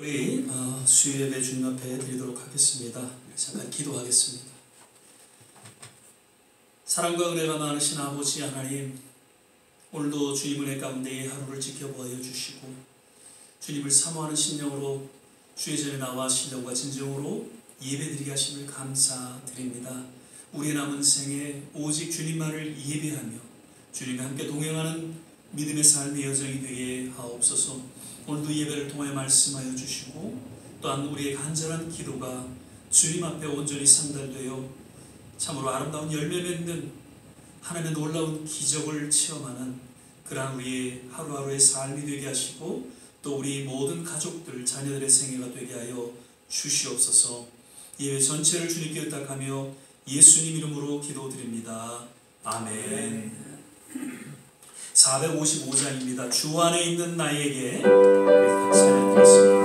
우리 수요 예배 주님 앞에 드리도록 하겠습니다. 잠깐 기도하겠습니다. 사랑과 은혜가 많으신 아버지 하나님, 오늘도 주님 은혜 가운데 하루를 지켜보아 주시고 주님을 사모하는 심령으로 주의 전에 나와 신령과 진정으로 예배드리게 하심을 감사드립니다. 우리의 남은 생에 오직 주님만을 예배하며 주님과 함께 동행하는 믿음의 삶의 여정이 되게 하옵소서. 오늘도 예배를 통하여 말씀하여 주시고 또한 우리의 간절한 기도가 주님 앞에 온전히 상달되어 참으로 아름다운 열매 맺는 하나님의 놀라운 기적을 체험하는 그러한 우리의 하루하루의 삶이 되게 하시고 또 우리 모든 가족들, 자녀들의 생애가 되게 하여 주시옵소서. 예배 전체를 주님께 의탁하며 예수님 이름으로 기도드립니다. 아멘. 455장입니다. 주 안에 있는 나에게 같이 드리겠습니다.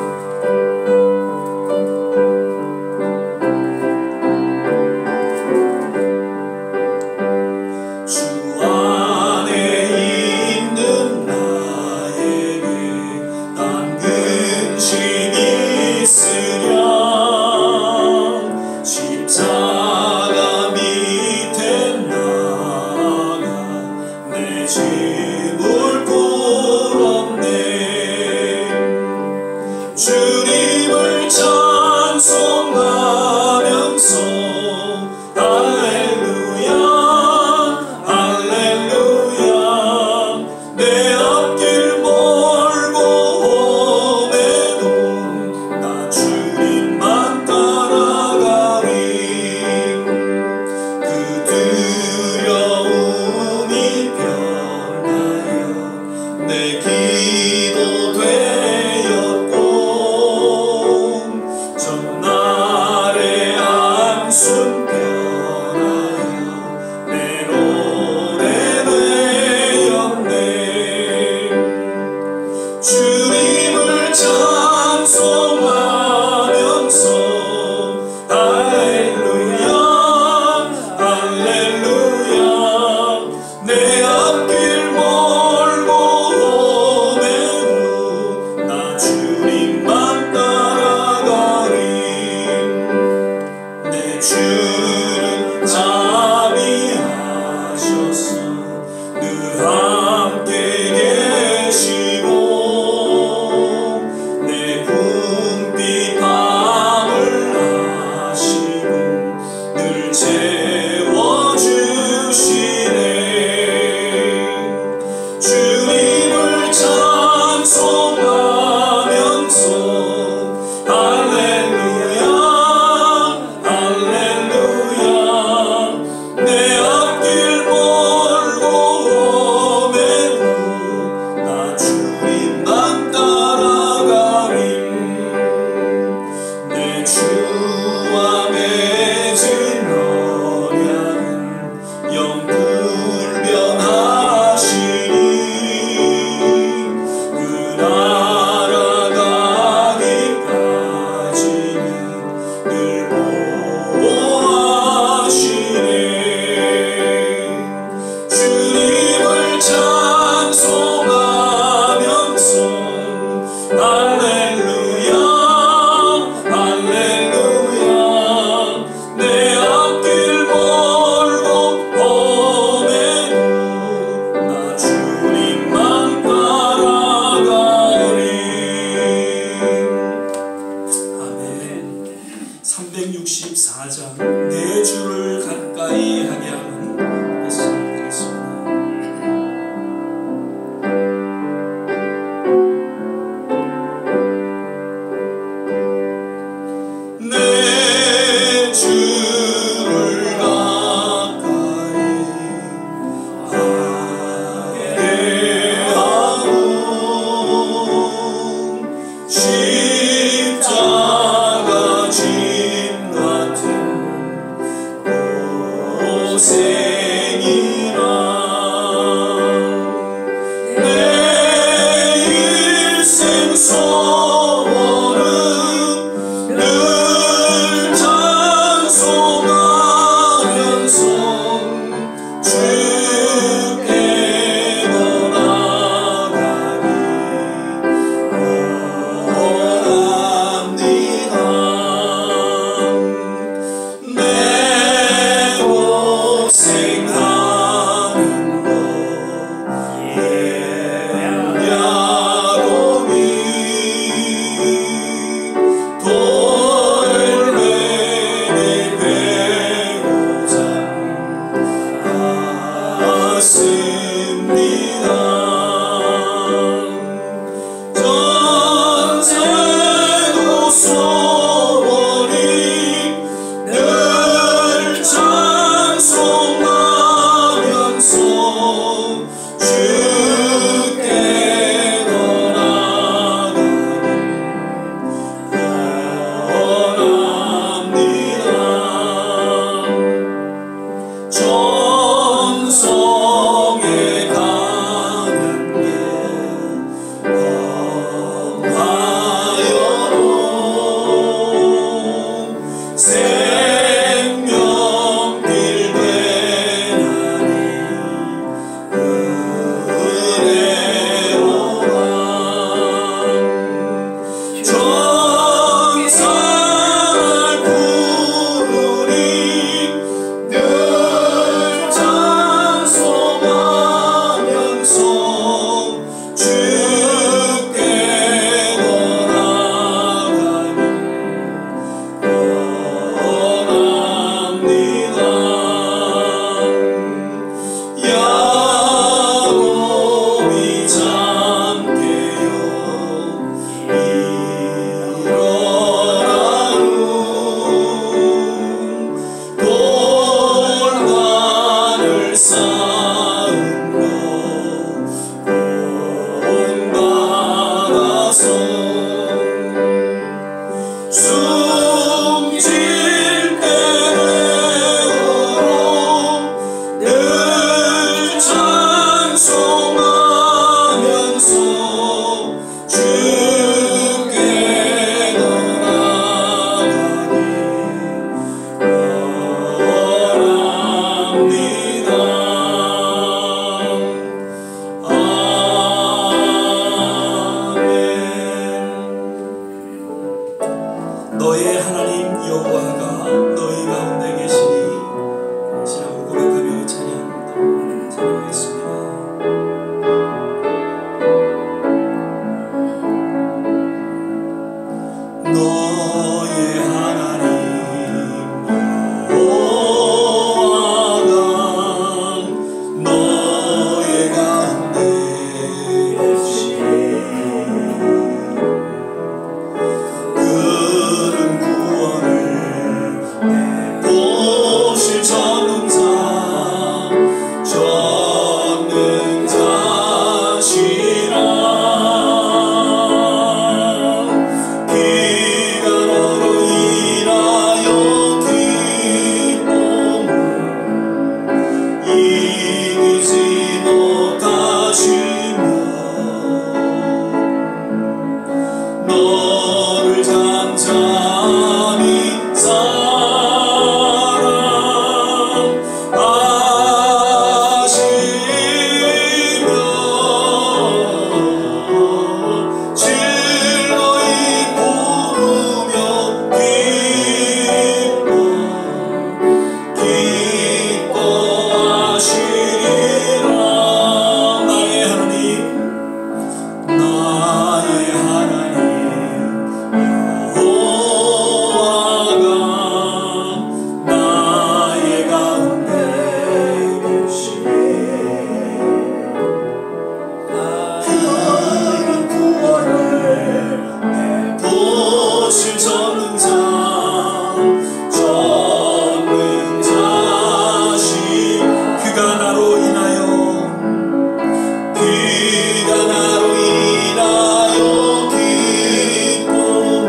십자가 짐 같은 너의 하나님 여호와가 너희 가운데 계시니 신앙으로 고백하며 찬양합니다. 찬양하겠습니다. 너의 하나님 여호와가 너의 가운데 계시니 그는 구원을 보실 전능자시라. 기간으로 인하여 기쁨을 이기지 못하시며 너를 잠잠히 사랑하시며 즐거이 부르며 기뻐하시리라. 나의 하나님 여호와가 나의 가운데 계시니 그는 구원을 보실 전능자시. 그가 나로 인하여 기쁨을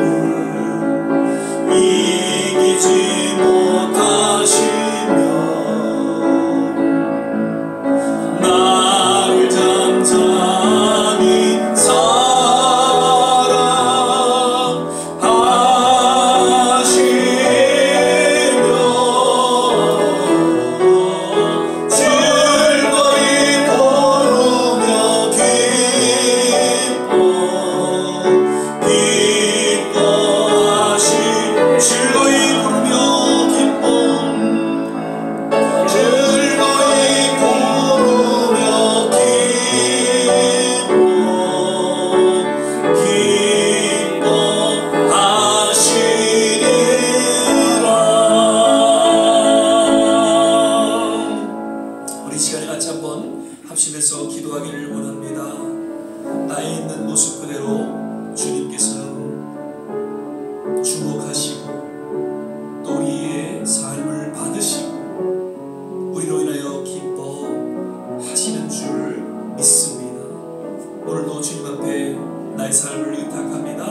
이기지 못하시며 나를 잠잠히 사랑하시며 즐거이 부르며 즐거이 부르며 기뻐하시리라. 우리 시간에 같이 한번 합심해서 기도하기를 원합니다. 나에 있는 모습 그대로 주님께서는 주목하시고 또 우리의 삶을 받으시고 우리로 인하여 기뻐하시는 줄 믿습니다. 오늘도 주님 앞에 나의 삶을 의탁합니다.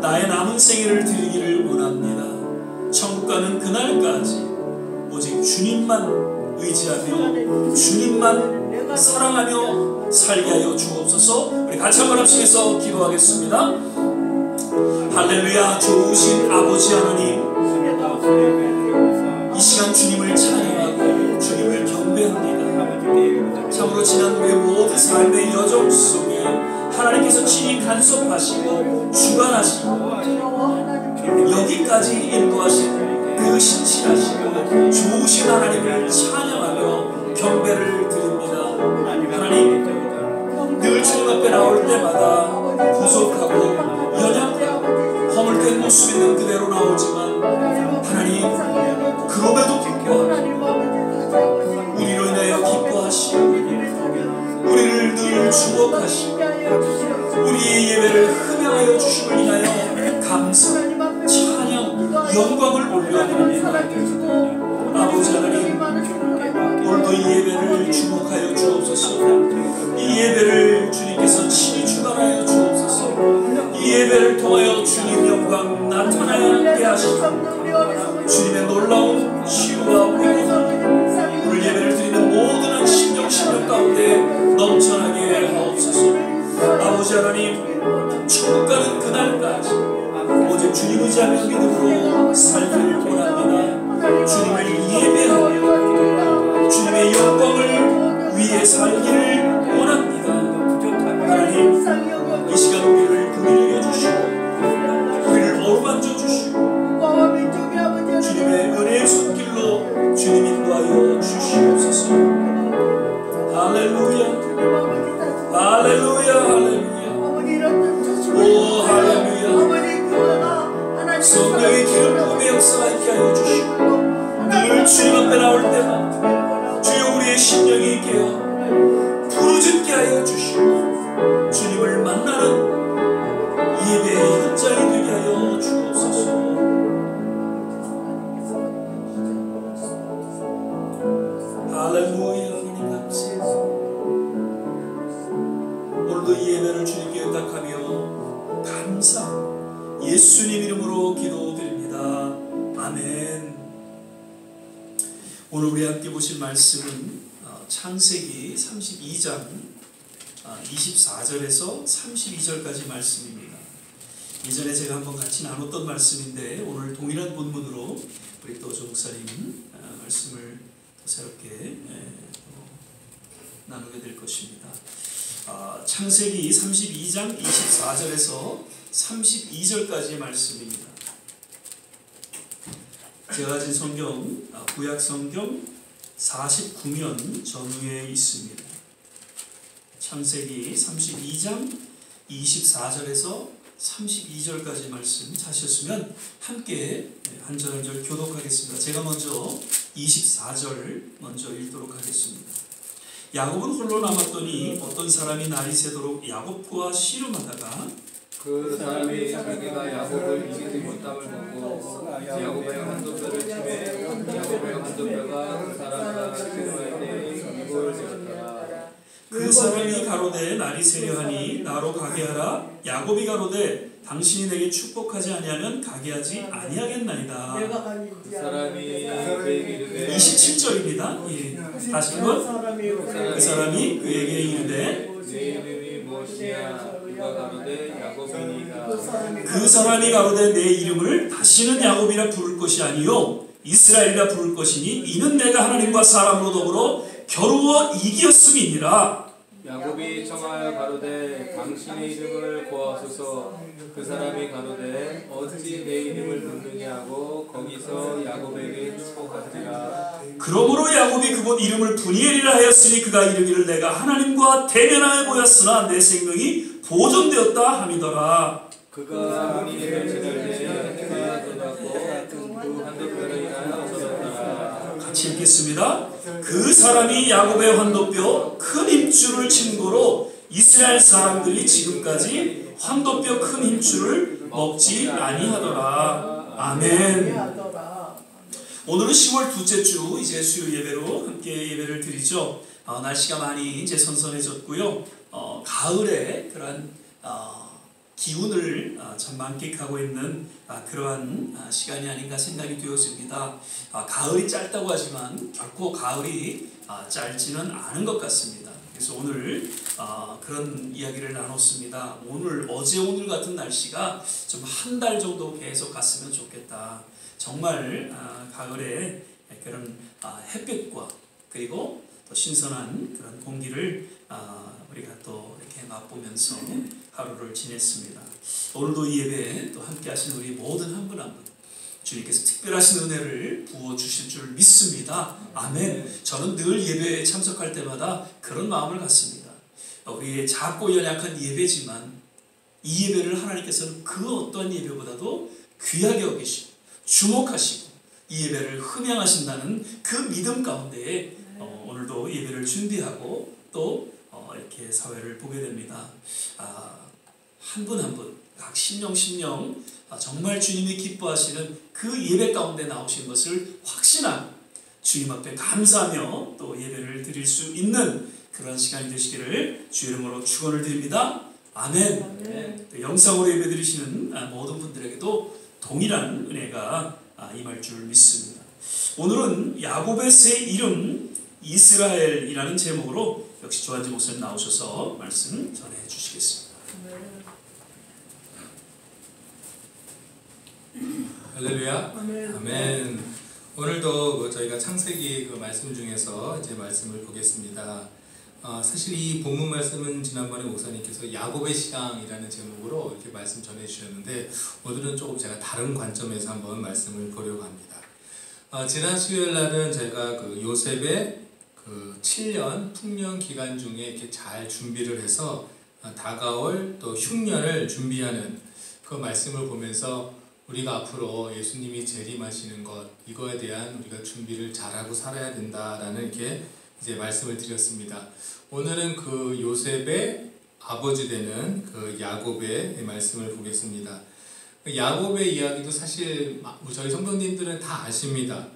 나의 남은 생애를 드리기를 원합니다. 천국 가는 그날까지 오직 주님만 의지하며 주님만 사랑하며 살게 하여 주옵소서. 우리 같이 한번 합심해서 기도하겠습니다. 할렐루야. 좋으신 아버지 하나님, 이 시간 주님을 찬양하고 주님을 경배합니다. 참으로 지난 우리의 모든 삶의 여정 속에 하나님께서 친히 간섭하시고 주관하시고 여기까지 인도하신 그 신실하시고 좋으신 하나님을 찬양하며 경배를 드립니다. 하나님, 늘 주님 앞에 나올 때마다 부족하고 연약하고 허물된 모습 있는 그대로 나오지만 하나님, 그럼에도 기뻐하시고 우리로 인하여 기뻐하시고 우리를 늘 주목하시고 우리의 예배를 흠양하여 주심을 인하여 감사, 찬양, 영광을 올려드립니다. 아버지 하나님, 오늘도 이 예배를 주목하여 주옵소서. 이 예배를 주님께서 친히 주관하여 주옵소서. 이 예배를 통하여 주님 영광 나타나게 하시고 주님의 놀라운 치유와 회복, 오늘 예배를 드리는 모든 한 심령 가운데 넘쳐나게 하옵소서. 아버지 하나님, 천국 가는 그날까지 오직 주님 의지하며 믿음으로 살기를 원합니다. 주님을 예배하며 주님의 영광을 위해 살기를 원합니다. 하나님, 이 시간 우리를 긍휼히 여주시고 우리를 어루만져 주시고 주님의 은혜의 손길로 주님 인도하여 주시옵소서. 할렐루야, 할렐루야, 할렐루야. 오 할렐루야. 성령의 기름 부음의 역사가 있게 하여 주시고 늘 주님 앞에 나올 때마다 주여 우리의 심령이 깨어 부르짖게 하여 주시고 주님을 만나는 예배의 현장이 되게 하여 주옵소서. 할렐루야. 하나님 감사합니다. 오늘도 이 예배를 주님께 의탁하며 감사 예수님 이름으로 기도드립니다. 아멘. 오늘 우리 함께 보실 말씀은 창세기 32장 24절에서 32절까지 말씀입니다. 이전에 제가 한번 같이 나눴던 말씀인데 오늘 동일한 본문으로 우리 또 목사님 말씀을 새롭게 나누게 될 것입니다. 창세기 32장 24절에서 32절까지의 말씀입니다. 제가 가진 성경, 구약 성경 49면 전후에 있습니다. 창세기 32장 24절에서 32절까지 말씀 찾으셨으면 함께 한 절 한 절 교독하겠습니다. 제가 먼저 24절 먼저 읽도록 하겠습니다. 야곱은 홀로 남았더니 어떤 사람이 날이 새도록 야곱과 씨름하다가 그 사람이 자기가 야곱을 이기지 못함을 보고 야곱의 한두 뼈를 치매 야곱의 한두 뼈가 그 사람과 씨름하되 입을 되었더라. 그 사람이 가로되 날이 새려하니 나로 가게 하라. 야곱이 가로되 당신이 내게 축복하지 아니하면 가게 하지 아니하겠나이다. 그 사람이 그에게 이르되 27절입니다. 예. 다시 한번. 그 사람이 그에게 이르되 내 이름이 무엇이냐. 그가 가로되 야곱이니라. 그 사람이 가로되 내 이름을 다시는 야곱이라 부를 것이 아니요 이스라엘이라 부를 것이니 이는 내가 하나님과 사람으로 더불어 겨루어 이기었음이니라. 야곱이 청하여 가로되 당신의 이름을 고하소서. 그 사람이 가로되 어찌 내 이름을 묻느냐 하고 거기서 야곱에게 축복하지라. 그러므로 야곱이 그곳 이름을 브니엘이라 하였으니 그가 이르기를 내가 하나님과 대면하여 보였으나 내 생명이 보존되었다 함이더라. 그가 브니엘을 지날 때 그가 떠났고 그 한두 뼈를 인하여 얻었더라. 같이 읽겠습니다. 그 사람이 야곱의 환도뼈 큰 힘줄을 친 고로 이스라엘 사람들이 지금까지 환도뼈 큰 힘줄을 먹지 아니하더라. 아멘. 오늘은 10월 둘째 주 이제 수요 예배로 함께 예배를 드리죠. 날씨가 많이 이제 선선해졌고요. 가을에 그런 기운을 참 만끽하고 있는 그러한 시간이 아닌가 생각이 되어집니다. 가을이 짧다고 하지만 결코 가을이 짧지는 않은 것 같습니다. 그래서 오늘 그런 이야기를 나눴습니다. 어제 오늘 같은 날씨가 좀 한 달 정도 계속 갔으면 좋겠다. 정말 가을에 그런 햇빛과 그리고 또 신선한 그런 공기를 우리가 또 이렇게 맛보면서 하루를 지냈습니다. 오늘도 이 예배에 또 함께 하신 우리 모든 한 분 한 분 주님께서 특별하신 은혜를 부어주실 줄 믿습니다. 아멘. 저는 늘 예배에 참석할 때마다 그런 마음을 갖습니다. 우리의 작고 연약한 예배지만 이 예배를 하나님께서는 그 어떤 예배보다도 귀하게 여기시고 주목하시고 이 예배를 흠양하신다는 그 믿음 가운데에 오늘도 예배를 준비하고 또 이렇게 사회를 보게 됩니다. 한 분 한 분 각 심령 정말 주님이 기뻐하시는 그 예배 가운데 나오신 것을 확신한 주님 앞에 감사하며 또 예배를 드릴 수 있는 그런 시간이 되시기를 주 이름으로 축원을 드립니다. 아멘. 영상으로 예배 드리시는 모든 분들에게도 동일한 은혜가 임할 줄 믿습니다. 오늘은 야곱의 새 이름 이스라엘이라는 제목으로 역시 조한지 목사님 나오셔서 말씀 전해 주시겠습니다. 할렐루야. 아멘. 오늘도 저희가 창세기 그 말씀 중에서 이제 말씀을 보겠습니다. 사실 이 본문 말씀은 지난번에 목사님께서 야곱의 시향이라는 제목으로 이렇게 말씀 전해 주셨는데 오늘은 조금 제가 다른 관점에서 한번 말씀을 보려고 합니다. 지난 수요일 날은 제가 그 요셉의 그 7년 풍년 기간 중에 이렇게 잘 준비를 해서 다가올 또 흉년을 준비하는 그 말씀을 보면서 우리가 앞으로 예수님이 재림하시는 것 이거에 대한 우리가 준비를 잘하고 살아야 된다라는 이렇게 이제 말씀을 드렸습니다. 오늘은 그 요셉의 아버지 되는 그 야곱의 말씀을 보겠습니다. 야곱의 이야기도 사실 저희 성도님들은 다 아십니다.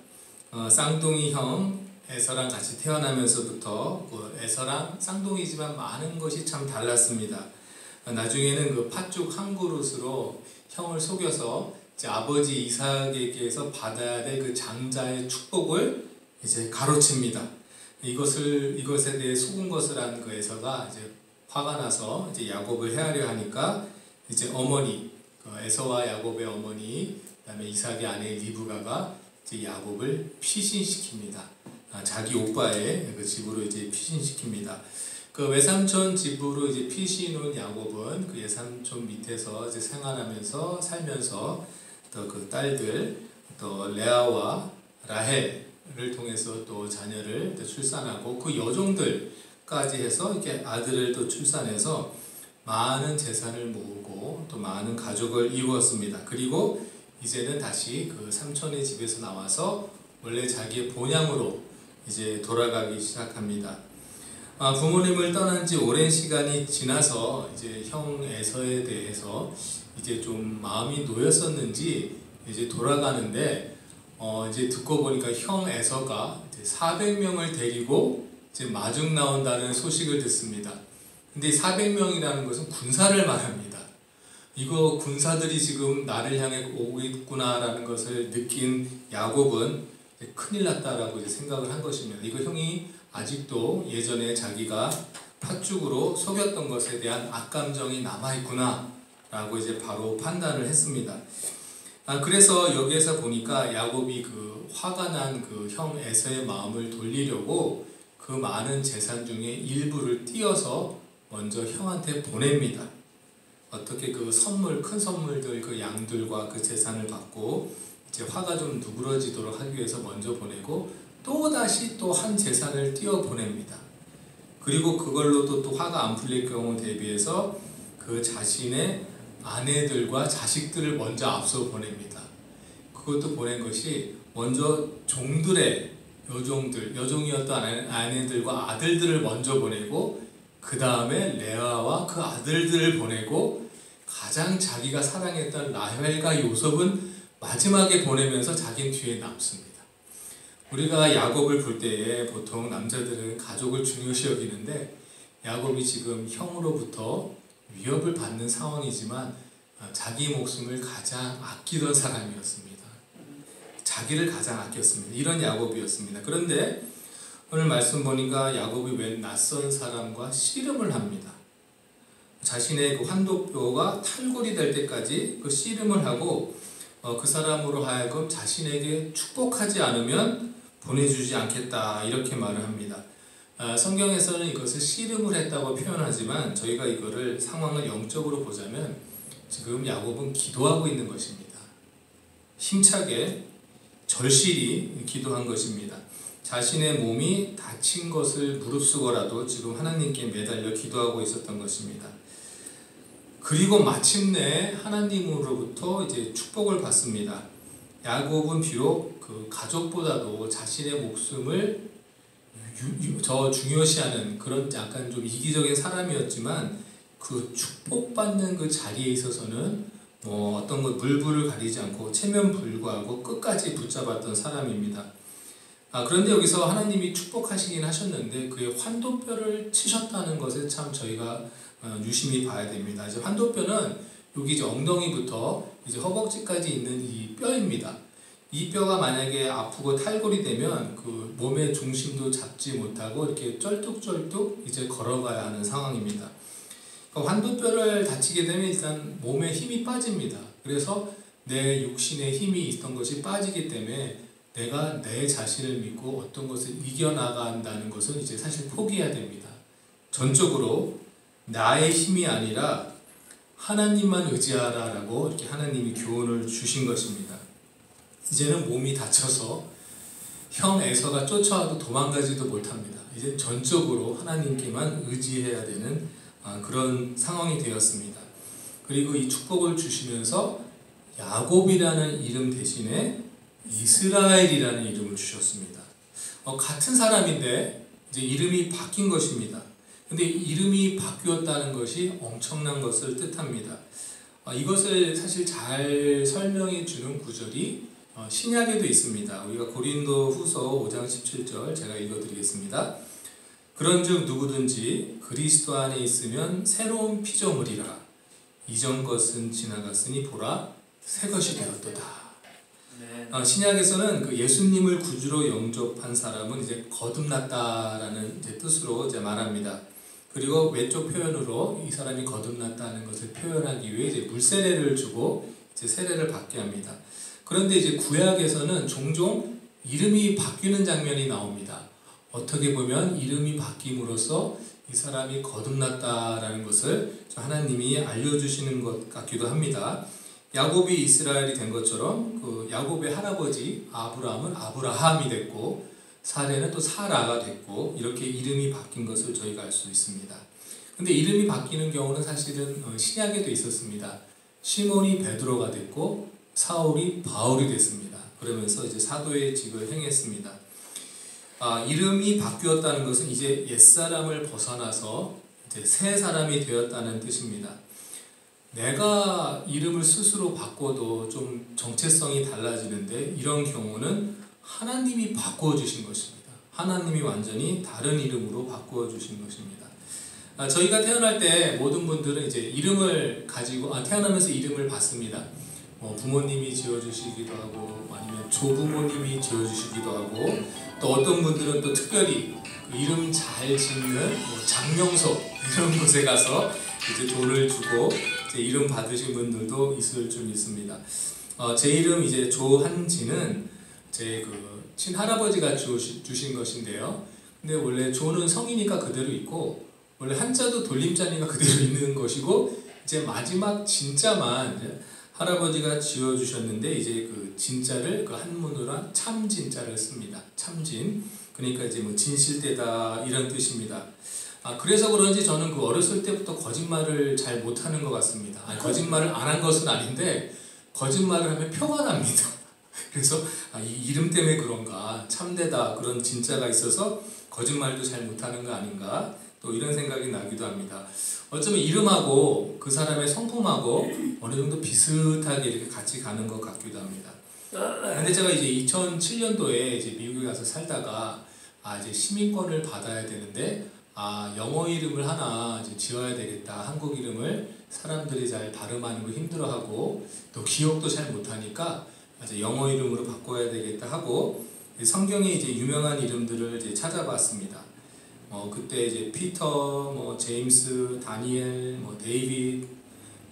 쌍둥이 형 에서랑 같이 태어나면서부터 그 에서랑 쌍둥이지만 많은 것이 참 달랐습니다. 나중에는 그 팥죽 한 그릇으로 형을 속여서 이제 아버지 이삭에게서 받아야 될 그 장자의 축복을 이제 가로챕니다. 이것에 대해 속은 것을 안 그 에서가 이제 화가 나서 이제 야곱을 해하려 하니까 이제 어머니 에서와 야곱의 어머니 그다음에 이삭의 아내 리브가가 이제 야곱을 피신시킵니다. 자기 오빠의 그 집으로 이제 피신시킵니다. 그 외삼촌 집으로 이제 피신 온 야곱은 그 외삼촌 밑에서 이제 살면서 또 그 딸들 또 레아와 라헬을 통해서 또 자녀를 출산하고 그 여종들까지 해서 이렇게 아들을 또 출산해서 많은 재산을 모으고 또 많은 가족을 이루었습니다. 그리고 이제는 다시 그 삼촌의 집에서 나와서 원래 자기의 본향으로 이제 돌아가기 시작합니다. 부모님을 떠난 지 오랜 시간이 지나서 이제 형 에서에 대해서 이제 좀 마음이 놓였었는지 이제 돌아가는데 이제 듣고 보니까 형 에서가 이제 400명을 데리고 이제 마중 나온다는 소식을 듣습니다. 근데 400명이라는 것은 군사를 말합니다. 이거 군사들이 지금 나를 향해 오고 있구나라는 것을 느낀 야곱은 큰일 났다라고 이제 생각을 한 것입니다. 이거 형이 아직도 예전에 자기가 팥죽으로 속였던 것에 대한 악감정이 남아있구나 라고 이제 바로 판단을 했습니다. 그래서 여기에서 보니까 야곱이 그 화가 난 그 형 에서의 마음을 돌리려고 그 많은 재산 중에 일부를 띄어서 먼저 형한테 보냅니다. 어떻게 그 큰 선물들 그 양들과 그 재산을 받고 이제 화가 좀 누그러지도록 하기 위해서 먼저 보내고 또다시 또 한 재산을 띄어 보냅니다. 그리고 그걸로 또 화가 안 풀릴 경우 대비해서 그 자신의 아내들과 자식들을 먼저 앞서 보냅니다. 그것도 보낸 것이 먼저 종들의 여종이었던 아내들과 아들들을 먼저 보내고 그 다음에 레아와 그 아들들을 보내고 가장 자기가 사랑했던 라헬과 요셉은 마지막에 보내면서 자기는 뒤에 남습니다. 우리가 야곱을 볼 때에 보통 남자들은 가족을 중요시 여기는데 야곱이 지금 형으로부터 위협을 받는 상황이지만 자기 목숨을 가장 아끼던 사람이었습니다. 자기를 가장 아꼈습니다. 이런 야곱이었습니다. 그런데 오늘 말씀 보니까 야곱이 웬 낯선 사람과 씨름을 합니다. 자신의 그 환도뼈가 탈골이 될 때까지 그 씨름을 하고 그 사람으로 하여금 자신에게 축복하지 않으면 보내주지 않겠다 이렇게 말을 합니다. 성경에서는 이것을 씨름을 했다고 표현하지만 저희가 이거를 상황을 영적으로 보자면 지금 야곱은 기도하고 있는 것입니다. 힘차게 절실히 기도한 것입니다. 자신의 몸이 다친 것을 무릅쓰고라도 지금 하나님께 매달려 기도하고 있었던 것입니다. 그리고 마침내 하나님으로부터 이제 축복을 받습니다. 야곱은 비록 그 가족보다도 자신의 목숨을 더 중요시하는 그런 약간 좀 이기적인 사람이었지만 그 축복받는 그 자리에 있어서는 뭐 어떤 것 물불을 가리지 않고 체면불구하고 끝까지 붙잡았던 사람입니다. 그런데 여기서 하나님이 축복하시긴 하셨는데 그의 환도뼈를 치셨다는 것에 참 저희가 유심히 봐야 됩니다. 이제 환도뼈는 여기 이제 엉덩이부터 이제 허벅지까지 있는 이 뼈입니다. 이 뼈가 만약에 아프고 탈골이 되면 그 몸의 중심도 잡지 못하고 이렇게 쩔뚝쩔뚝 이제 걸어가야 하는 상황입니다. 그러니까 환도뼈를 다치게 되면 일단 몸에 힘이 빠집니다. 그래서 내 육신에 힘이 있던 것이 빠지기 때문에 내가 내 자신을 믿고 어떤 것을 이겨나간다는 것은 이제 사실 포기해야 됩니다. 전적으로 나의 힘이 아니라 하나님만 의지하라라고 이렇게 하나님이 교훈을 주신 것입니다. 이제는 몸이 다쳐서 형 에서가 쫓아와도 도망가지도 못합니다. 이제 전적으로 하나님께만 의지해야 되는 그런 상황이 되었습니다. 그리고 이 축복을 주시면서 야곱이라는 이름 대신에 이스라엘이라는 이름을 주셨습니다. 같은 사람인데 이제 이름이 바뀐 것입니다. 근데 이름이 바뀌었다는 것이 엄청난 것을 뜻합니다. 이것을 사실 잘 설명해 주는 구절이 신약에도 있습니다. 우리가 고린도 후서 5장 17절 제가 읽어드리겠습니다. 그런즉 누구든지 그리스도 안에 있으면 새로운 피조물이라. 이전 것은 지나갔으니 보라 새 것이 되었도다. 신약에서는 그 예수님을 구주로 영접한 사람은 이제 거듭났다라는 이제 뜻으로 이제 말합니다. 그리고 왼쪽 표현으로 이 사람이 거듭났다는 것을 표현하기 위해 이제 물세례를 주고 이제 세례를 받게 합니다. 그런데 이제 구약에서는 종종 이름이 바뀌는 장면이 나옵니다. 어떻게 보면 이름이 바뀜으로써 이 사람이 거듭났다라는 것을 하나님이 알려주시는 것 같기도 합니다. 야곱이 이스라엘이 된 것처럼 그 야곱의 할아버지 아브라함은 아브라함이 됐고 사레는 또 사라가 됐고 이렇게 이름이 바뀐 것을 저희가 알 수 있습니다. 근데 이름이 바뀌는 경우는 사실은 신약에도 있었습니다. 시몬이 베드로가 됐고 사울이 바울이 됐습니다. 그러면서 이제 사도의 직을 행했습니다. 이름이 바뀌었다는 것은 이제 옛사람을 벗어나서 이제 새 사람이 되었다는 뜻입니다. 내가 이름을 스스로 바꿔도 좀 정체성이 달라지는데 이런 경우는 하나님이 바꾸어 주신 것입니다. 하나님이 완전히 다른 이름으로 바꾸어 주신 것입니다. 저희가 태어날 때 모든 분들은 이제 이름을 가지고 태어나면서 이름을 받습니다. 부모님이 지어주시기도 하고 아니면 조부모님이 지어주시기도 하고 또 어떤 분들은 또 특별히 그 이름 잘 짓는 장명소 이런 곳에 가서 이제 돈을 주고 이제 이름 받으신 분들도 있을 줄 믿습니다. 제 이름 이제 조한지는 제 그 친할아버지가 주신 것인데요. 근데 원래 조는 성이니까 그대로 있고 원래 한자도 돌림자니까 그대로 있는 것이고 이제 마지막 진짜만 할아버지가 지어주셨는데 이제 그 진짜를 그 한문으로 한 참진자를 씁니다. 참진. 그러니까 이제 뭐 진실되다 이런 뜻입니다. 그래서 그런지 저는 그 어렸을 때부터 거짓말을 잘 못하는 것 같습니다. 거짓말을 안 한 것은 아닌데 거짓말을 하면 표가 납니다. 그래서 이 이름 때문에 그런가 참되다 그런 진짜가 있어서 거짓말도 잘 못하는 거 아닌가 또 이런 생각이 나기도 합니다. 어쩌면 이름하고 그 사람의 성품하고 어느 정도 비슷하게 이렇게 같이 가는 것 같기도 합니다. 근데 제가 이제 2007년도에 이제 미국에 가서 살다가 이제 시민권을 받아야 되는데 영어 이름을 하나 이제 지어야 되겠다. 한국 이름을 사람들이 잘 발음하는 거 힘들어하고 또 기억도 잘 못하니까 이제 영어 이름으로 바꿔야 되겠다 하고 성경에 이제 유명한 이름들을 이제 찾아봤습니다. 그때 이제 피터, 제임스, 다니엘, 데이빗,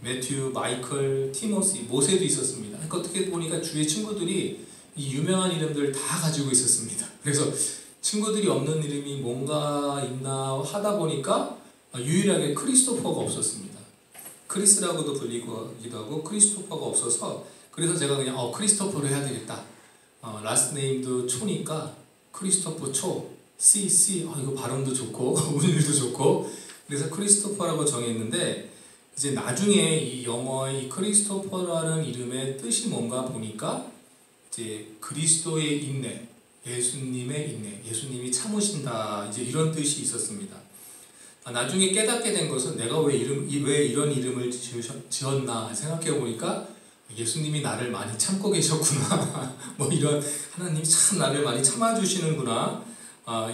매튜, 마이클, 티모시, 모세도 있었습니다. 그러니까 어떻게 보니까 주위의 친구들이 이 유명한 이름들을 다 가지고 있었습니다. 그래서 친구들이 없는 이름이 뭔가 있나 하다 보니까 유일하게 크리스토퍼가 없었습니다. 크리스라고도 불리기도 하고 크리스토퍼가 없어서 그래서 제가 그냥 크리스토퍼로 해야 되겠다. 라스트 네임도 초니까 크리스토퍼 초, C 이거 발음도 좋고 운율도 좋고 그래서 크리스토퍼라고 정했는데 이제 나중에 이 영어의 이 크리스토퍼라는 이름의 뜻이 뭔가 보니까 이제 그리스도의 인내, 예수님의 인내, 예수님이 참으신다 이제 이런 뜻이 있었습니다. 나중에 깨닫게 된 것은 내가 왜 이런 이름을 지었나 생각해 보니까 예수님이 나를 많이 참고 계셨구나. 뭐 이런 하나님이 참 나를 많이 참아주시는구나.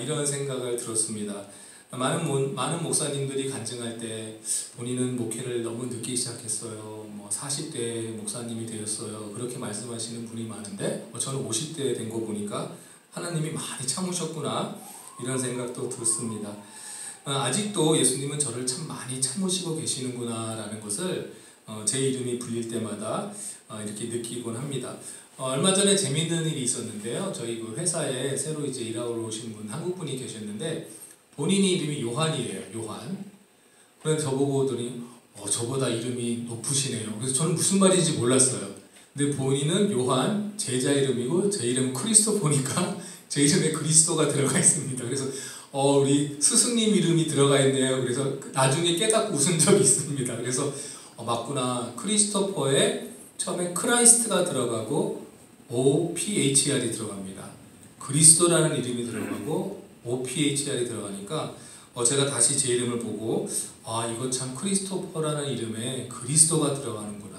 이런 생각을 들었습니다. 많은 목사님들이 간증할 때 본인은 목회를 너무 늦게 시작했어요. 40대 목사님이 되었어요. 그렇게 말씀하시는 분이 많은데 저는 50대 된 거 보니까 하나님이 많이 참으셨구나. 이런 생각도 들었습니다. 아직도 예수님은 저를 참 많이 참으시고 계시는구나 라는 것을 제 이름이 불릴 때마다 이렇게 느끼곤 합니다. 얼마 전에 재미있는 일이 있었는데요. 저희 그 회사에 새로 이제 일하러 오신 분, 한국분이 계셨는데 본인이 이름이 요한이에요. 요한. 그래서 저보고 오더니 저보다 이름이 높으시네요. 그래서 저는 무슨 말인지 몰랐어요. 근데 본인은 요한, 제자 이름이고 제 이름은 크리스토퍼니까 제 이름에 그리스도가 들어가 있습니다. 그래서 우리 스승님 이름이 들어가 있네요. 그래서 나중에 깨닫고 웃은 적이 있습니다. 그래서 맞구나. 크리스토퍼에 처음에 크라이스트가 들어가고 OPHR이 들어갑니다. 그리스도라는 이름이 들어가고 OPHR이 들어가니까 제가 다시 제 이름을 보고 이거 참 크리스토퍼라는 이름에 그리스도가 들어가는구나.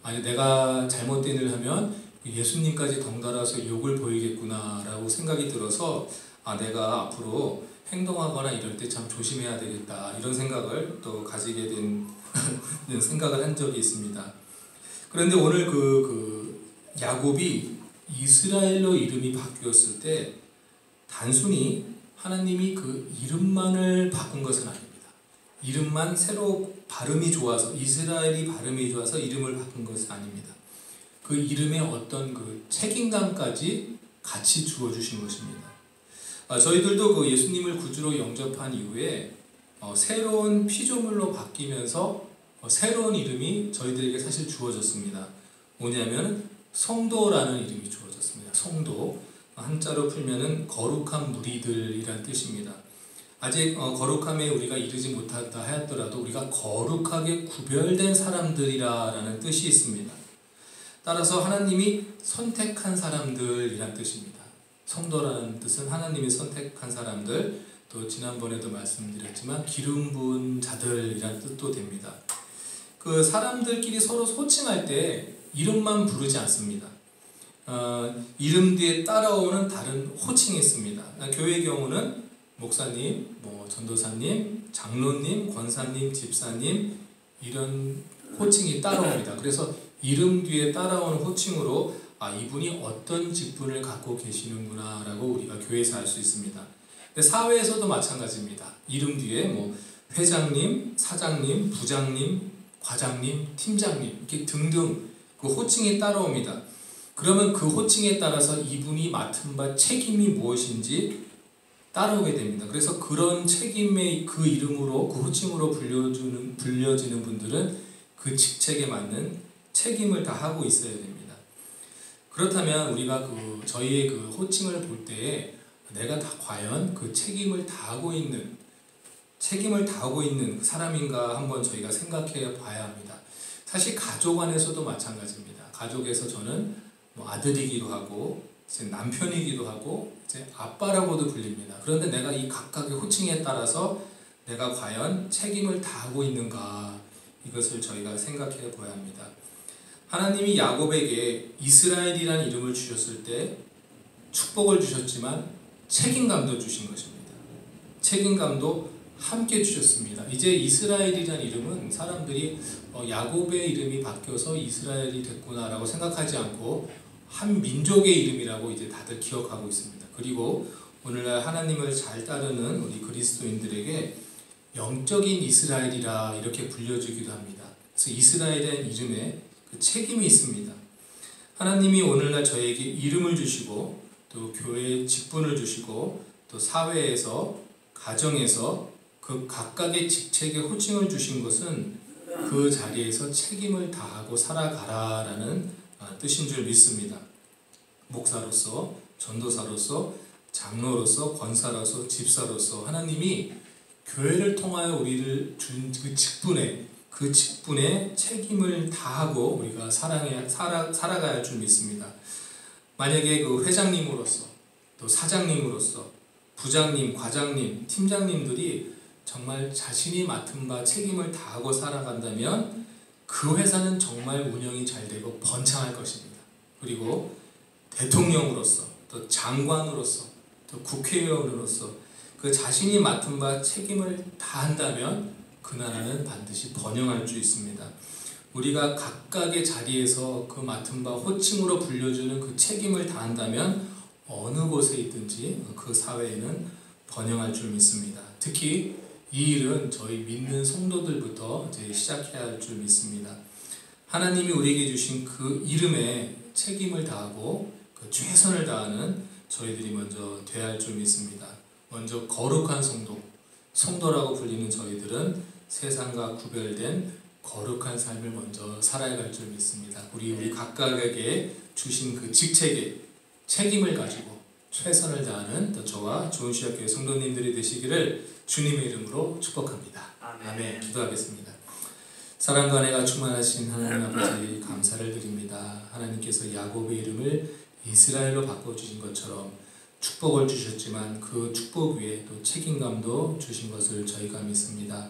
아니 내가 잘못된 일을 하면 예수님까지 덩달아서 욕을 보이겠구나 라고 생각이 들어서 내가 앞으로 행동하거나 이럴 때 참 조심해야 되겠다 이런 생각을 또 가지게 된 생각을 한 적이 있습니다. 그런데 오늘 그 야곱이 이스라엘로 이름이 바뀌었을 때 단순히 하나님이 그 이름만을 바꾼 것은 아닙니다. 이름만 새로 발음이 좋아서 이스라엘이 발음이 좋아서 이름을 바꾼 것은 아닙니다. 그 이름에 어떤 그 책임감까지 같이 주어주신 것입니다. 저희들도 그 예수님을 구주로 영접한 이후에 새로운 피조물로 바뀌면서 새로운 이름이 저희들에게 사실 주어졌습니다. 뭐냐면 성도라는 이름이 주어졌습니다. 성도. 한자로 풀면은 거룩한 무리들이란 뜻입니다. 아직 거룩함에 우리가 이르지 못한다 하였더라도 우리가 거룩하게 구별된 사람들이라는 뜻이 있습니다. 따라서 하나님이 선택한 사람들이란 뜻입니다. 성도라는 뜻은 하나님이 선택한 사람들, 또 지난번에도 말씀드렸지만 기름 부은 자들이란 뜻도 됩니다. 그 사람들끼리 서로 호칭할 때 이름만 부르지 않습니다. 이름 뒤에 따라오는 다른 호칭이 있습니다. 교회의 경우는 목사님, 전도사님, 장로님, 권사님, 집사님 이런 호칭이 따라옵니다. 그래서 이름 뒤에 따라오는 호칭으로 이분이 어떤 직분을 갖고 계시는구나 라고 우리가 교회에서 알 수 있습니다. 근데 사회에서도 마찬가지입니다. 이름 뒤에 회장님, 사장님, 부장님, 과장님, 팀장님 이렇게 등등 그 호칭이 따라옵니다. 그러면 그 호칭에 따라서 이분이 맡은 바 책임이 무엇인지 따라오게 됩니다. 그래서 그런 책임의 그 이름으로 그 호칭으로 불려지는 분들은 그 직책에 맞는 책임을 다 하고 있어야 됩니다. 그렇다면 우리가 저희의 그 호칭을 볼 때에 내가 과연 그 책임을 다하고 있는 사람인가 한번 저희가 생각해 봐야 합니다. 사실 가족 안에서도 마찬가지입니다. 가족에서 저는 아들이기도 하고 제 남편이기도 하고 제 아빠라고도 불립니다. 그런데 내가 이 각각의 호칭에 따라서 내가 과연 책임을 다하고 있는가 이것을 저희가 생각해 봐야 합니다. 하나님이 야곱에게 이스라엘이라는 이름을 주셨을 때 축복을 주셨지만 책임감도 주신 것입니다. 책임감도 함께 주셨습니다. 이제 이스라엘이라는 이름은 사람들이 야곱의 이름이 바뀌어서 이스라엘이 됐구나라고 생각하지 않고 한 민족의 이름이라고 이제 다들 기억하고 있습니다. 그리고 오늘날 하나님을 잘 따르는 우리 그리스도인들에게 영적인 이스라엘이라 이렇게 불려주기도 합니다. 그래서 이스라엘이라는 이름에 그 책임이 있습니다. 하나님이 오늘날 저에게 이름을 주시고 또 교회에 직분을 주시고 또 사회에서 가정에서 그 각각의 직책에 호칭을 주신 것은 그 자리에서 책임을 다하고 살아가라라는 뜻인 줄 믿습니다. 목사로서, 전도사로서, 장로로서, 권사로서, 집사로서 하나님이 교회를 통하여 우리를 준 그 직분에 책임을 다하고 우리가 살아가야 할 줄 믿습니다. 만약에 그 회장님으로서, 또 사장님으로서, 부장님, 과장님, 팀장님들이 정말 자신이 맡은 바 책임을 다하고 살아간다면 그 회사는 정말 운영이 잘 되고 번창할 것입니다. 그리고 대통령으로서, 또 장관으로서, 또 국회의원으로서 그 자신이 맡은 바 책임을 다한다면 그 나라는 반드시 번영할 수 있습니다. 우리가 각각의 자리에서 그 맡은 바 호칭으로 불려주는 그 책임을 다한다면 어느 곳에 있든지 그 사회에는 번영할 줄 믿습니다. 특히 이 일은 저희 믿는 성도들부터 이제 시작해야 할 줄 믿습니다. 하나님이 우리에게 주신 그 이름에 책임을 다하고 그 최선을 다하는 저희들이 먼저 되어야 할 줄 믿습니다. 먼저 거룩한 성도라고 불리는 저희들은 세상과 구별된 거룩한 삶을 먼저 살아야 할 줄 믿습니다. 우리 각각에게 주신 그 직책에 책임을 가지고 최선을 다하는 또 저와 좋은시학교의 성도님들이 되시기를 주님의 이름으로 축복합니다. 아멘. 기도하겠습니다. 사랑과 은혜가 충만하신 하나님 아버지 감사를 드립니다. 하나님께서 야곱의 이름을 이스라엘로 바꿔주신 것처럼 축복을 주셨지만 그 축복 위에 또 책임감도 주신 것을 저희가 믿습니다.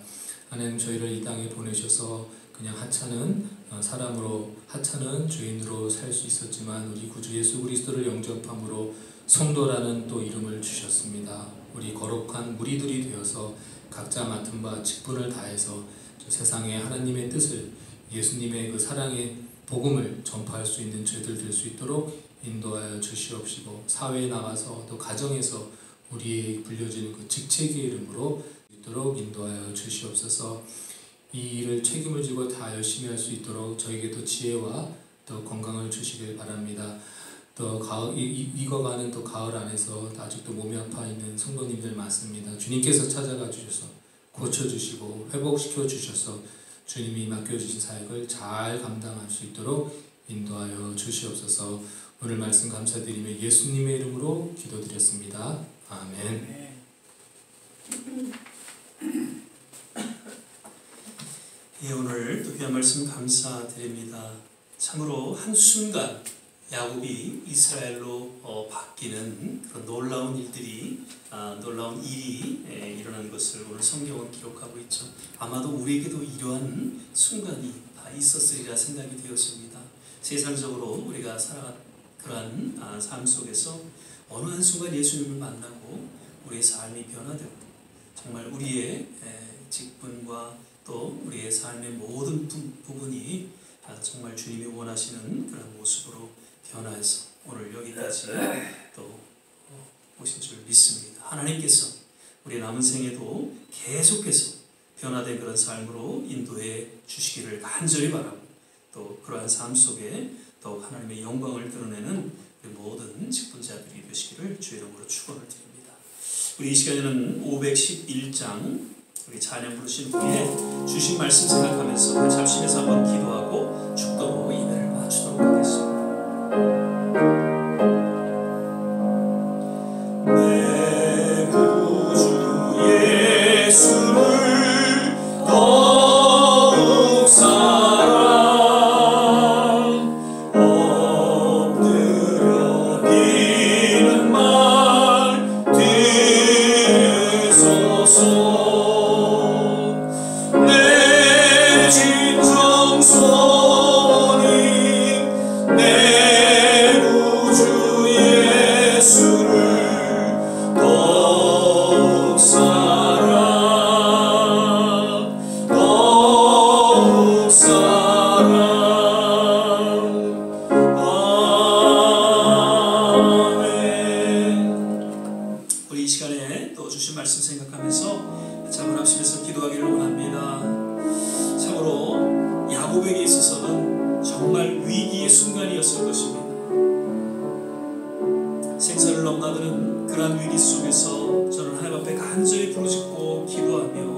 하나님 저희를 이 땅에 보내셔서 그냥 하찮은 사람으로 하찮은 죄인으로 살 수 있었지만 우리 구주 예수 그리스도를 영접함으로 성도라는 또 이름을 주셨습니다. 우리 거룩한 무리들이 되어서 각자 맡은 바 직분을 다해서 세상에 하나님의 뜻을 예수님의 그 사랑의 복음을 전파할 수 있는 죄들 될 수 있도록 인도하여 주시옵시고 사회에 나가서 또 가정에서 우리의 불려지는 그 직책의 이름으로 있도록 인도하여 주시옵소서. 이 일을 책임을 지고 다 열심히 할 수 있도록 저에게도 지혜와 또 건강을 주시길 바랍니다. 또 익어가는 또 가을 안에서 아직도 몸이 아파 있는 성도님들 많습니다. 주님께서 찾아가 주셔서 고쳐주시고 회복시켜 주셔서 주님이 맡겨주신 사역을 잘 감당할 수 있도록 인도하여 주시옵소서. 오늘 말씀 감사드리며 예수님의 이름으로 기도드렸습니다. 아멘. 예, 오늘 또 귀한 말씀 감사드립니다. 참으로 한순간 야곱이 이스라엘로 바뀌는 그런 놀라운 일이 일어난 것을 오늘 성경은 기록하고 있죠. 아마도 우리에게도 이러한 순간이 다 있었으리라 생각이 되었습니다. 세상적으로 우리가 살아간 그러한 삶 속에서 어느 한순간 예수님을 만나고 우리의 삶이 변화되고 정말 우리의 직분과 또 우리의 삶의 모든 부분이 정말 주님이 원하시는 그런 모습으로 변화해서 오늘 여기까지 또 오신 줄 믿습니다. 하나님께서 우리 남은 생에도 계속해서 변화된 그런 삶으로 인도해 주시기를 간절히 바라고 또 그러한 삶 속에 또 하나님의 영광을 드러내는 우리 모든 직분자들이 되시기를 주의 이름으로 축원을 드립니다. 우리 이 시간에는 511장 우리 찬양 부르신 후에 주신 말씀 생각하면서 잠시면서 한번 기도하고 축도로 예배를 마치도록 하겠습니다. 내 구주 예수를 더욱 사랑 엎드려 비는 말 들으소서. 내 진정 소원이 생사를 넘나드는 그러한 위기 속에서 저는 하나님 앞에 간절히 부르짖고 기도하며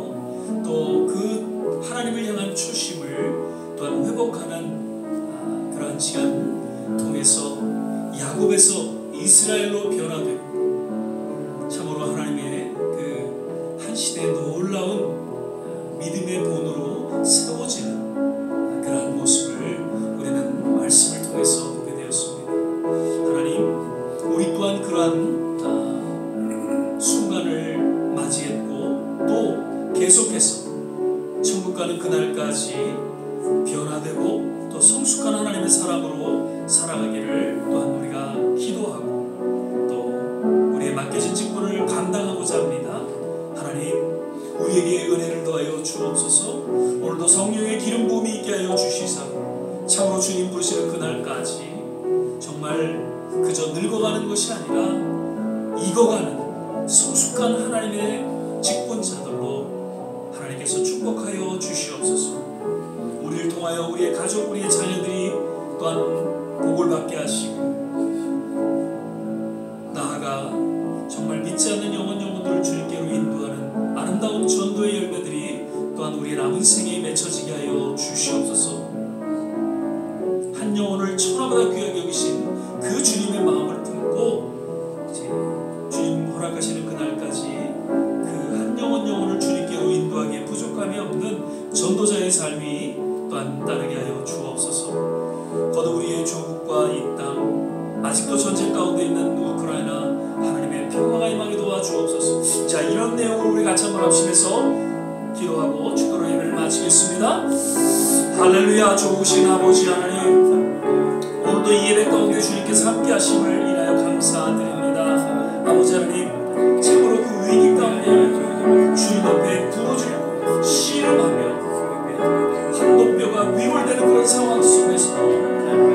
또 그 하나님을 향한 초심을 또한 회복하는 그러한 시간 통해서 야곱에서 이스라엘로 변화되고 참으로 하나님의 그 한 시대의 놀라운 믿음의 본으로 세워지는 그러한 모습을 우리는 말씀을 통해서 보게 되었습니다. 하나님, 우리 또한 그러한 순간을 맞이했고 또 계속해서 천국 가는 그날까지 변화되고 또 성숙한 하나님의 사람으로 살아가기를 또한 우리가 기도하고 또 우리의 맡겨진 직분을 감당하고자 합니다. 하나님, 우리에게 은혜를 더하여 주옵소서. 오늘도 성령의 기름 부음이 있게 하여 주시사 참으로 주님 부르시는 그날까지 정말 그저 늙어가는 것이 아니라 익어가는 성숙한 하나님의 직분자들로 하나님께서 축복하여 주시옵소서. 우리를 통하여 우리의 가족, 우리의 자녀들이 또한 복을 받게 하시고 나아가 정말 믿지 않는 영혼들을 주님께로 인도하는 아름다운 전도의 열매들이 또한 우리의 남은 생에 맺혀지게 하여 주시옵소서. 한 영혼을 천하보다 귀하게 여기신 그 주님의 마음을 품고 이제 주님 허락하시는 그날까지 그 한 영혼을 주님께로 인도하기에 부족함이 없는 전도자의 삶이 또한 따르게 하여 주옵소서. 거듭 우리의 조국과 이 땅 아직도 전쟁 가운데 있는 우크라이나 하나님의 평화가 임하게 도와주옵소서. 자, 이런 내용으로 우리 같이 한번 합심해서 기도하고 축도로 예배를 마치겠습니다. 할렐루야. 좋으신 아버지 하나님, 오늘도 이 예배 가운데 주님께서 함께 하심을 인하여 감사드립니다. 아버지 하나님, 참으로 그 위기 가운데 주님 앞에 부르짖고 씨름하며 한동뼈가 위골되는 그런 상황 속에서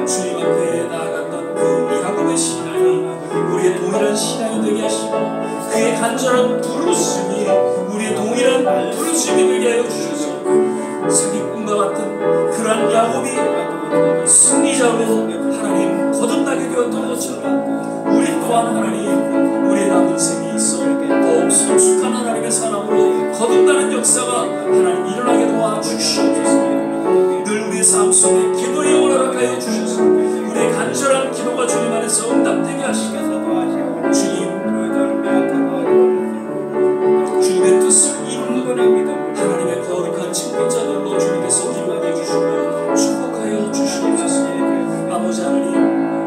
주님 앞에 나아갔던 그 야곱의 신앙이 우리의 동일한 신앙이 되게 하시고 그의 간절한 부르짖음이 우리의 동일한 부르짖음이 되게 하여 주셔서 사기꾼과 같은 그러한 야곱이 승리자로 하나님 거듭나게 되었던 것처럼 우리 또한 하나님 우리의 남은 생이 있어 더욱 성숙한 하나님의 사람으로 거듭나는 역사가 하나님 일어나게 도와주시옵소서. 늘 우리의 삶 속에 기도의 영을 허락하여 주셔서 우리의 간절한 기도가 주님 안에서 응답되게 하시옵소서. 주님의 뜻을 이루는 하나님의 거룩한 직분자들로 주님께서 기록해 주시고 축복하여 주시옵소서. 아버지 하나님,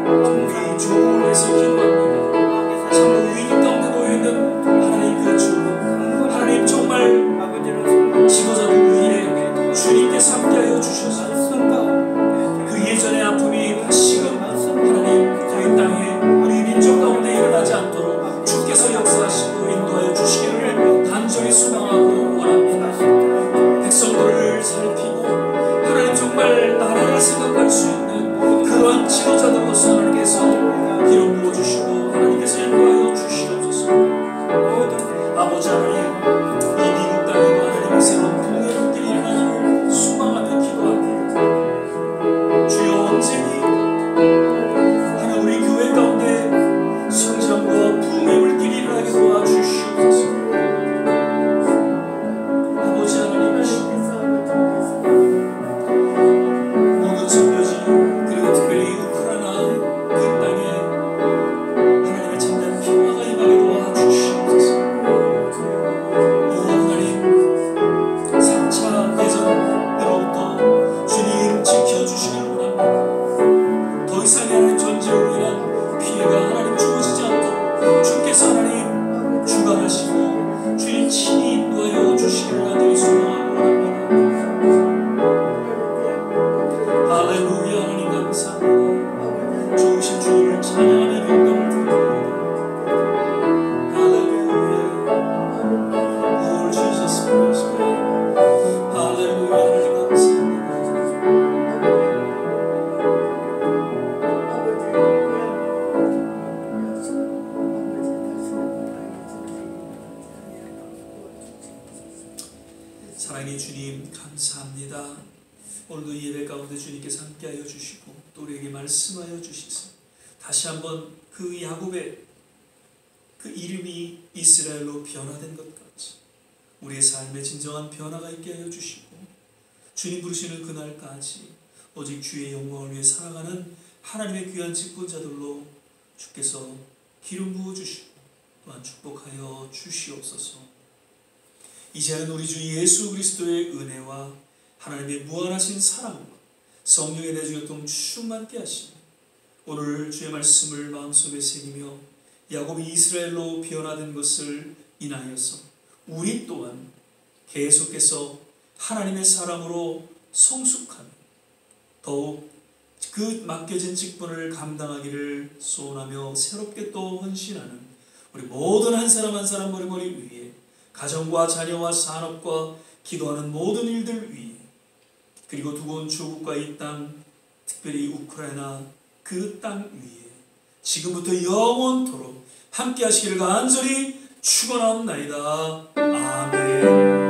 우리 조국을 위해서 기도합니다. 참 위기 가운데 놓여있는 하나님 그 주 하나님 정말 지도자들 위해 주님께서 함께하여 주셔서 그 예전의 아픔이 다시금 하나님 우리 땅에 우리 민족 가운데 일어나지 않도록 주께서 역사하시고 인도하여 주시기를 간절히 소망하고 원합니다. 백성들을 살피고 하나님 정말 나라를 생각할 수 있는 그러한 지도자들로서 하나님께서 기름 부어주시고 하나님께서 인도하여 주시옵소서. 아버지 하나님, 이 미국 땅에도 하나님의 새로운 풍요로운 길이 일어나기를 소망하며 기도합니다. 주여 언제니 하나님 우리 교회 가운데 성장과 부흥의 물길이 일어나게 도와주시옵소서. 아버지 하나님, 모든 선교지 그리고 특별히 우크라이나 그 땅에 하나님의 참된 평화가 임하게 도와주시옵소서. 오 하나님, 3차 대전으로부터 주님 지켜주시길 원합니다. 더 이상의 하나님 전쟁으로 인한 피해가 하나님 주어지지 않도록 주께서 하나님 주관하시고 주님 친히 인도하여 주시기를 간절히 소망하고 원합니다. 할렐루야. 하나님 감사합니다. 좋으신 주님을 찬양하며 영광을 드립니다. 할렐루야. Lord Jesus praise God. 할렐루야. 하나님 감사합니다. 사랑의 주님 감사합니다. 오늘도 이 예배 가운데 주님께서 함께하여 주시고 또 우리에게 말씀하여 주시서 다시 한번 그 야곱의 그 이름이 이스라엘로 변화된 것 같이 우리의 삶에 진정한 변화가 있게 하여 주시고 주님 부르시는 그날까지 오직 주의 영광을 위해 살아가는 하나님의 귀한 직분자들로 주께서 기름 부어주시고 또한 축복하여 주시옵소서. 이제는 우리 주 예수 그리스도의 은혜와 하나님의 무한하신 사랑과 성령의 내주교통 충만케 하시며 오늘 주의 말씀을 마음속에 새기며 야곱이 이스라엘로 변화된 것을 인하여서 우리 또한 계속해서 하나님의 사람으로 성숙하며 더욱 그 맡겨진 직분을 감당하기를 소원하며 새롭게 또 헌신하는 우리 모든 한 사람 한 사람 머리머리 위에 가정과 자녀와 산업과 기도하는 모든 일들 위에 그리고 두고 온 조국과 이 땅 특별히 우크라이나 그 땅 위에 지금부터 영원토록 함께 하시기를 간절히 축원하옵나이다. 아멘.